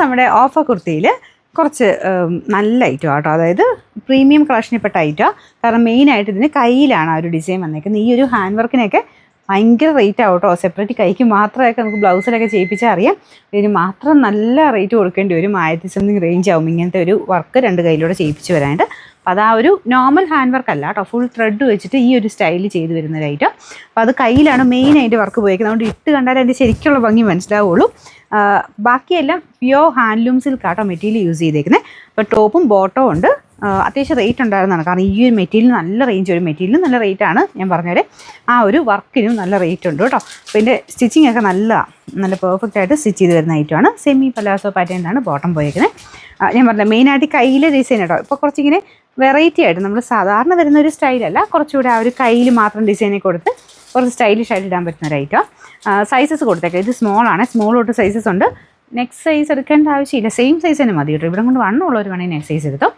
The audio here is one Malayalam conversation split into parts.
നമ്മുടെ ഓഫർ കുർത്തിയിൽ കുറച്ച് നല്ല ഐറ്റം ആട്ടോ, അതായത് പ്രീമിയം കളക്ഷനിൽപ്പെട്ട ഐറ്റം. കാരണം മെയിനായിട്ട് ഇതിന് കയ്യിലാണ് ആ ഒരു ഡിസൈൻ വന്നേക്കുന്നത്. ഈ ഒരു ഹാൻഡ് വർക്കിനൊക്കെ ഭയങ്കര റേറ്റ് ആവും കേട്ടോ. സെപ്പറേറ്റ് കൈക്ക് മാത്രമൊക്കെ നമുക്ക് ബ്ലൗസിലൊക്കെ ചെയ്യിപ്പിച്ചാൽ അറിയാം. ഇതിന് മാത്രം നല്ല റേറ്റ് കൊടുക്കേണ്ടി വരും. 1000 സംതിങ് റേഞ്ച് ആവും ഇങ്ങനത്തെ ഒരു വർക്ക് 2 കൈയിലൂടെ ചെയ്യിപ്പിച്ച് വരാനായിട്ട്. അപ്പോൾ അത് ആ ഒരു നോർമൽ ഹാൻഡ് വർക്ക് അല്ല കേട്ടോ, ഫുൾ ത്രെഡ് വെച്ചിട്ട് ഈ ഒരു സ്റ്റൈലിൽ ചെയ്ത് വരുന്ന ഒരു ഐറ്റം. അപ്പോൾ അത് കയ്യിലാണ് മെയിനായിട്ട് വർക്ക് പോയിരിക്കുന്നത്. അതുകൊണ്ട് ഇട്ട് കണ്ടാൽ അതിൻ്റെ ശരിക്കുള്ള ഭംഗി മനസ്സിലാവുള്ളൂ. ബാക്കിയെല്ലാം പ്യോർ ഹാൻഡ്ലൂം സിൽക്കാട്ടോ മെറ്റീരിയൽ യൂസ് ചെയ്തേക്കുന്നത്. അപ്പോൾ ടോപ്പും ബോട്ടവും ഉണ്ട്. അത്യാവശ്യം റേറ്റ് ഉണ്ടായിരുന്നതാണ്. കാരണം ഈ ഒരു മെറ്റീരിയൽ നല്ല റേഞ്ച്, ഒരു മെറ്റീരിയലും നല്ല റേറ്റാണ്. ഞാൻ പറഞ്ഞാൽ ആ ഒരു വർക്കിനും നല്ല റേറ്റ് ഉണ്ട് കേട്ടോ. അപ്പോൾ ഇതിൻ്റെ സ്റ്റിച്ചിങ് ഒക്കെ നല്ല പെർഫെക്റ്റ് ആയിട്ട് സ്റ്റിച്ച് ചെയ്ത് വരുന്ന ഐറ്റമാണ്. സെമി പലാസോ പാറ്റേണിലാണ് ബോട്ടം പോയിരിക്കുന്നത്. ഞാൻ പറഞ്ഞില്ല മെയിനായിട്ട് കയ്യിലെ ഡിസൈൻ കേട്ടോ. ഇപ്പോൾ കുറച്ചിങ്ങനെ വെറൈറ്റി ആയിട്ട് നമ്മൾ സാധാരണ വരുന്ന ഒരു സ്റ്റൈലല്ല, കുറച്ചുകൂടെ ആ ഒരു കയ്യിൽ മാത്രം ഡിസൈനെ കൊടുത്ത് കുറച്ച് സ്റ്റൈലിഷ് ആയിട്ട് ഇടാൻ പറ്റുന്ന ഒരു ഐറ്റം. സൈസസ് കൊടുത്തേക്കാം. ഇത് സ്മോളാണ്, സ്മോൾ തൊട്ട് സൈസസ് ഉണ്ട്. നെക്സ്റ്റ് സൈസ് എടുക്കേണ്ട ആവശ്യമില്ല, സെയിം സൈസ് തന്നെ മതി കേട്ടോ. ഇവിടെ കൊണ്ട് വണ്ണമുള്ളവർ വേണമെങ്കിൽ നെക്സ്റ്റ് സൈസ് എടുത്തോ.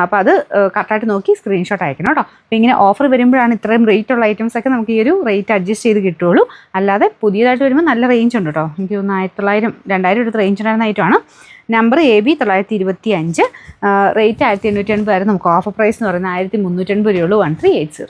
അപ്പോൾ അത് കറക്റ്റായിട്ട് നോക്കി സ്ക്രീൻഷോട്ട് അയക്കണം കേട്ടോ. അപ്പോൾ ഇങ്ങനെ ഓഫർ വരുമ്പോഴാണ് ഇത്രയും റേറ്റ് ഉള്ള ഐറ്റംസൊക്കെ നമുക്ക് ഈ ഒരു റേറ്റ് അഡ്ജസ്റ്റ് ചെയ്ത് കിട്ടുള്ളൂ. അല്ലാതെ പുതിയതായിട്ട് വരുമ്പോൾ നല്ല റേഞ്ച് ഉണ്ട് കേട്ടോ. എനിക്ക് തോന്നുന്നു 1900 2000 എടുത്ത് റേഞ്ച് ഉണ്ടായിരുന്ന ഐറ്റമാണ്. നമ്പർ AB 925, റേറ്റ് 1880 ആയിരുന്നു. നമുക്ക് ഓഫർ പ്രൈസ് എന്ന് പറയുന്നത് 1380 രൂപയുള്ളൂ. 1380.